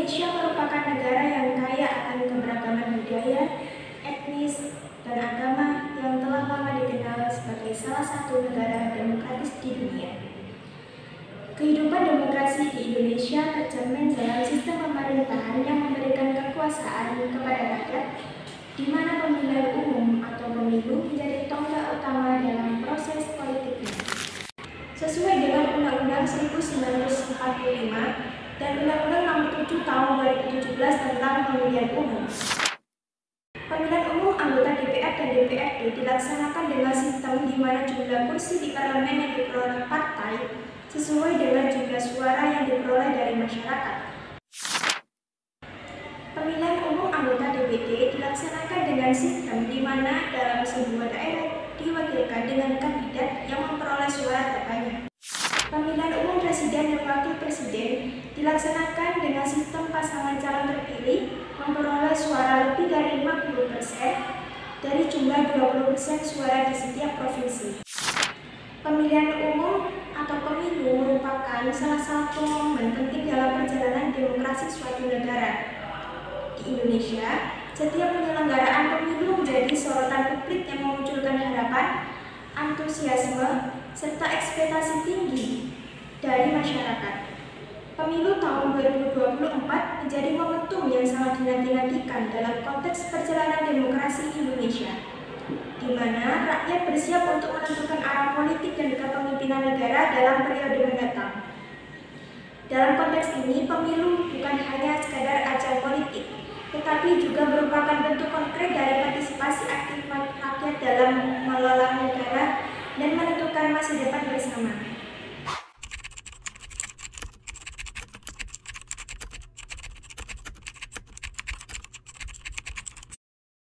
Indonesia merupakan negara yang kaya akan keberagaman budaya, etnis, dan agama yang telah lama dikenal sebagai salah satu negara demokratis di dunia. Kehidupan demokrasi di Indonesia tercermin dalam sistem pemerintahan yang memberikan kekuasaan kepada rakyat, di mana pemilihan umum atau pemilu menjadi tonggak utama dalam proses politiknya. Sesuai dengan Undang-Undang 1945 dan Undang-Undang Nomor 7 Tahun 2017 tentang Pemilihan Umum. Pemilihan umum anggota DPR dan DPRD dilaksanakan dengan sistem di mana jumlah kursi di parlemen yang diperoleh partai sesuai dengan jumlah suara yang diperoleh dari masyarakat. Pemilihan umum anggota DPD dilaksanakan dengan sistem di mana dalam sebuah daerah diwakilkan dengan kandidat yang memperoleh suara terbanyak. Pemilihan umum presiden dan wakil presiden dilaksanakan dengan sistem pasangan calon terpilih memperoleh suara lebih dari 50% dari jumlah 20% suara di setiap provinsi. Pemilihan umum atau pemilu merupakan salah satu momen penting dalam perjalanan demokrasi suatu negara. Di Indonesia, setiap penyelenggaraan pemilu menjadi sorotan publik yang memunculkan harapan, antusiasme, serta ekspektasi tinggi dari masyarakat. Pemilu tahun 2024 menjadi momentum yang sangat dinanti-nantikan dalam konteks perjalanan demokrasi Indonesia, di mana rakyat bersiap untuk menentukan arah politik dan kepemimpinan negara dalam periode mendatang. Dalam konteks ini, pemilu bukan hanya sekadar ajang politik, tetapi juga merupakan bentuk konkret dari partisipasi aktif rakyat dalam mengelola negara dan menentukan masa depan bersama.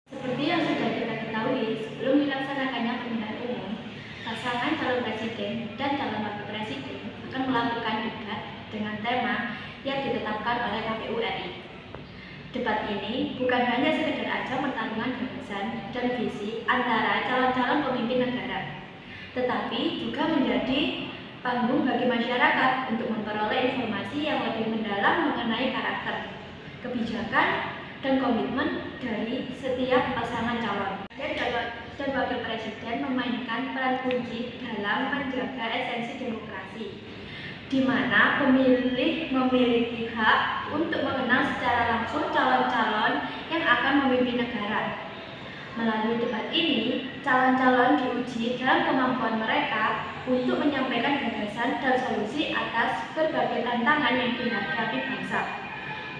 Seperti yang sudah kita ketahui, sebelum dilaksanakannya pemilihan umum, pasangan calon presiden dan calon wakil presiden akan melakukan debat dengan tema yang ditetapkan oleh KPU RI. Debat ini bukan hanya sekedar ajang pertarungan gagasan dan visi antara calon-calon pemimpin negara, tetapi juga menjadi panggung bagi masyarakat untuk memperoleh informasi yang lebih mendalam mengenai karakter, kebijakan, dan komitmen dari setiap pasangan calon. Dan wakil presiden memainkan peran kunci dalam menjaga esensi demokrasi, di mana pemilih memiliki hak untuk mengenal secara langsung calon-calon yang akan memimpin negara. Melalui debat ini, calon-calon diuji dalam kemampuan mereka untuk menyampaikan gagasan dan solusi atas berbagai tantangan yang dihadapi bangsa.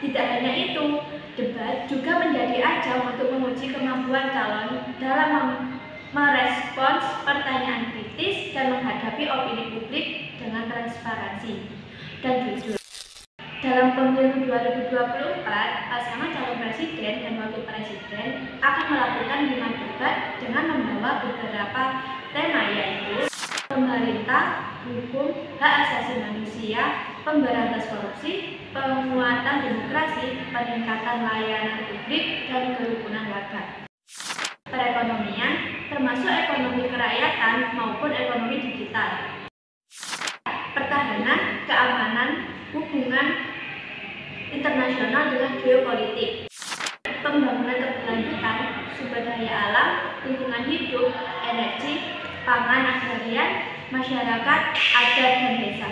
Tidak hanya itu, debat juga menjadi ajang untuk menguji kemampuan calon dalam merespons pertanyaan kritis dan menghadapi opini publik dengan transparansi dan jujur. Dalam pemilu 2024, pasangan calon presiden dan wakil presiden akan melakukan 5 debat dengan membawa beberapa tema, yaitu pemerintah, hukum, hak asasi manusia, pemberantas korupsi, penguatan demokrasi, peningkatan layanan publik, dan kerukunan warga. Perekonomian, termasuk ekonomi kerakyatan maupun ekonomi digital. Pertahanan, keamanan, hubungan internasional dengan geopolitik. Pembangunan keberlanjutan, sumber daya alam, lingkungan hidup, energi, pangan agrarian, masyarakat, adat, dan desa.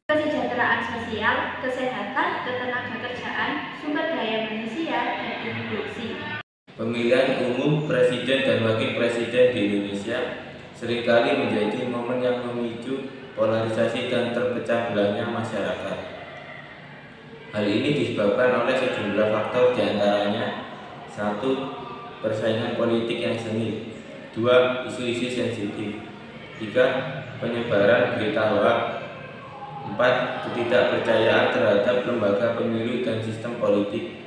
Kesejahteraan sosial, kesehatan, ketenagakerjaan, sumber daya manusia, dan inklusi. Pemilihan umum presiden dan wakil presiden di Indonesia seringkali menjadi momen yang memicu polarisasi dan terpecah belahnya masyarakat. Hal ini disebabkan oleh sejumlah faktor, diantaranya 1. Persaingan politik yang sengit, 2. Isu-isu sensitif, 3. Penyebaran berita hoaks, 4. Ketidakpercayaan terhadap lembaga pemilu dan sistem politik,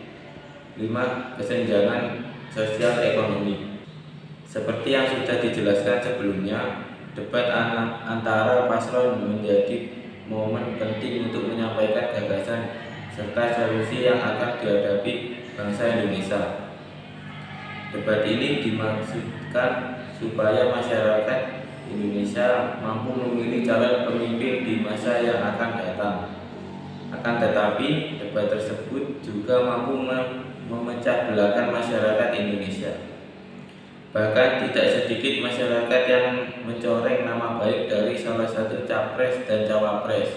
5. Kesenjangan sosial ekonomi. Seperti yang sudah dijelaskan sebelumnya, debat antara paslon menjadi momen penting untuk menyampaikan gagasan serta solusi yang akan dihadapi bangsa Indonesia. Debat ini dimaksudkan supaya masyarakat Indonesia mampu memilih calon pemimpin di masa yang akan datang. Akan tetapi, debat tersebut juga mampu memecah belahkan masyarakat Indonesia. Bahkan tidak sedikit masyarakat yang mencoreng nama baik dari salah satu capres dan cawapres.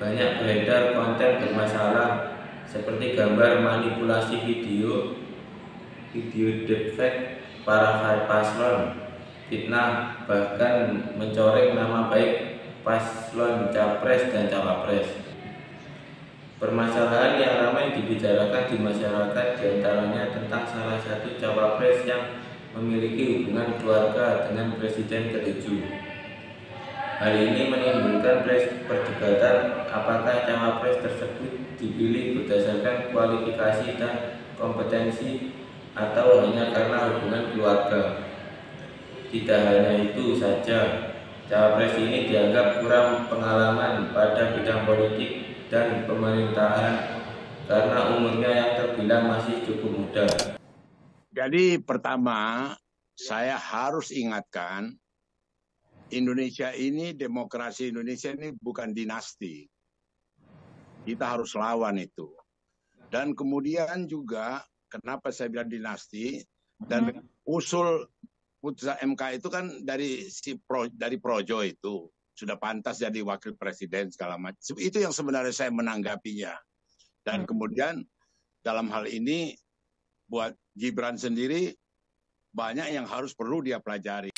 Banyak beredar konten bermasalah seperti gambar manipulasi video deepfake para paslon, fitnah, bahkan mencoreng nama baik paslon capres dan cawapres. Permasalahan yang ramai dibicarakan di masyarakat diantaranya tentang salah satu cawapres yang memiliki hubungan keluarga dengan Presiden ke-7. Hal ini menimbulkan perdebatan apakah cawapres tersebut dipilih berdasarkan kualifikasi dan kompetensi atau hanya karena hubungan keluarga. Tidak hanya itu saja, cawapres ini dianggap kurang pengalaman pada bidang politik dan pemerintahan karena umurnya yang terbilang masih cukup muda. Jadi pertama, saya harus ingatkan, Indonesia ini, demokrasi Indonesia ini bukan dinasti. Kita harus lawan itu. Dan kemudian juga, kenapa saya bilang dinasti, dan usul putusan MK itu kan dari Projo itu. Sudah pantas jadi wakil presiden segala macam. Itu yang sebenarnya saya menanggapinya. Dan kemudian dalam hal ini buat Gibran sendiri banyak yang harus perlu dia pelajari.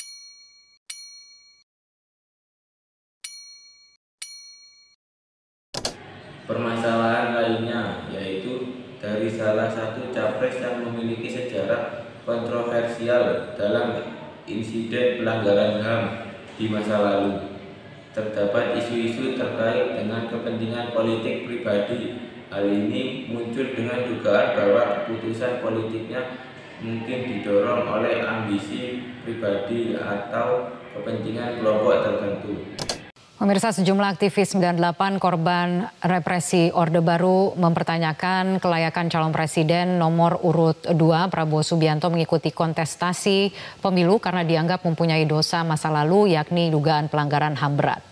Permasalahan lainnya yaitu dari salah satu capres yang memiliki sejarah kontroversial dalam insiden pelanggaran HAM di masa lalu. Terdapat isu-isu terkait dengan kepentingan politik pribadi. Hal ini muncul dengan dugaan bahwa keputusan politiknya mungkin didorong oleh ambisi pribadi atau kepentingan kelompok tertentu. Pemirsa, sejumlah aktivis 98 korban represi Orde Baru mempertanyakan kelayakan calon presiden nomor urut 2 Prabowo Subianto mengikuti kontestasi pemilu karena dianggap mempunyai dosa masa lalu yakni dugaan pelanggaran HAM berat.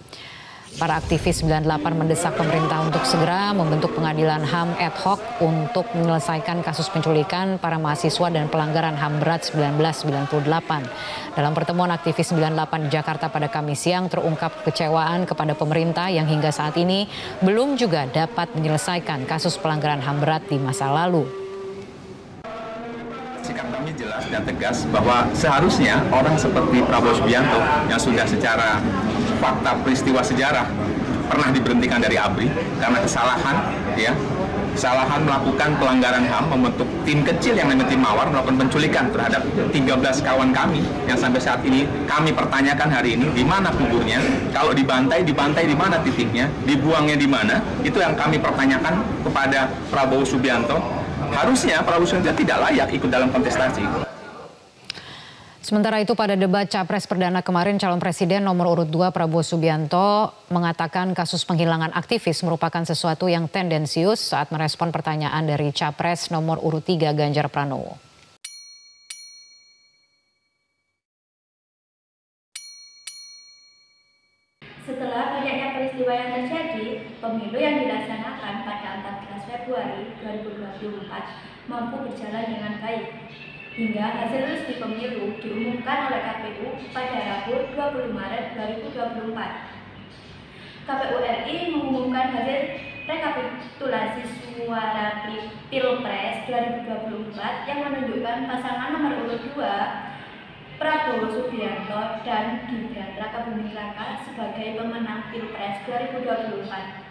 Para aktivis 98 mendesak pemerintah untuk segera membentuk pengadilan HAM ad hoc untuk menyelesaikan kasus penculikan para mahasiswa dan pelanggaran HAM berat 1998. Dalam pertemuan aktivis 98 di Jakarta pada Kamis siang terungkap kekecewaan kepada pemerintah yang hingga saat ini belum juga dapat menyelesaikan kasus pelanggaran HAM berat di masa lalu. Sikap kami jelas dan tegas bahwa seharusnya orang seperti Prabowo Subianto yang sudah secara fakta peristiwa sejarah pernah diberhentikan dari ABRI karena kesalahan melakukan pelanggaran HAM, membentuk tim kecil yang namanya tim Mawar melakukan penculikan terhadap 13 kawan kami yang sampai saat ini kami pertanyakan hari ini di mana kuburnya, kalau dibantai di mana titiknya, dibuangnya di mana, itu yang kami pertanyakan kepada Prabowo Subianto. Harusnya Prabowo Subianto tidak layak ikut dalam kontestasi. Sementara itu pada debat Capres Perdana kemarin calon presiden nomor urut 2 Prabowo Subianto mengatakan kasus penghilangan aktivis merupakan sesuatu yang tendensius saat merespon pertanyaan dari Capres nomor urut 3 Ganjar Pranowo. Setelah banyaknya peristiwa yang terjadi, pemilu yang dilaksanakan pada 14 Februari 2024 mampu berjalan dengan baik. Hingga hasil resmi pemilu diumumkan oleh KPU pada Rabu 20 Maret 2024. KPU RI mengumumkan hasil rekapitulasi suara Pilpres 2024 yang menunjukkan pasangan nomor urut 2 Prabowo Subianto dan Gibran Rakabuming Raka sebagai pemenang Pilpres 2024.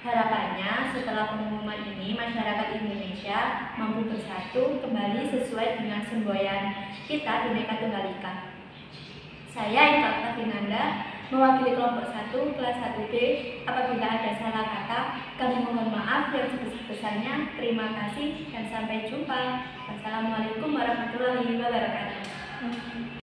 Harapannya setelah pengumuman ini masyarakat Indonesia mampu bersatu kembali sesuai dengan semboyan kita Bhinneka Tunggal Ika. Saya Intan Finanda mewakili kelompok 1 kelas 1B. Apabila ada salah kata, kami mohon maaf yang sebesar-besarnya. Terima kasih dan sampai jumpa. Wassalamualaikum warahmatullahi wabarakatuh.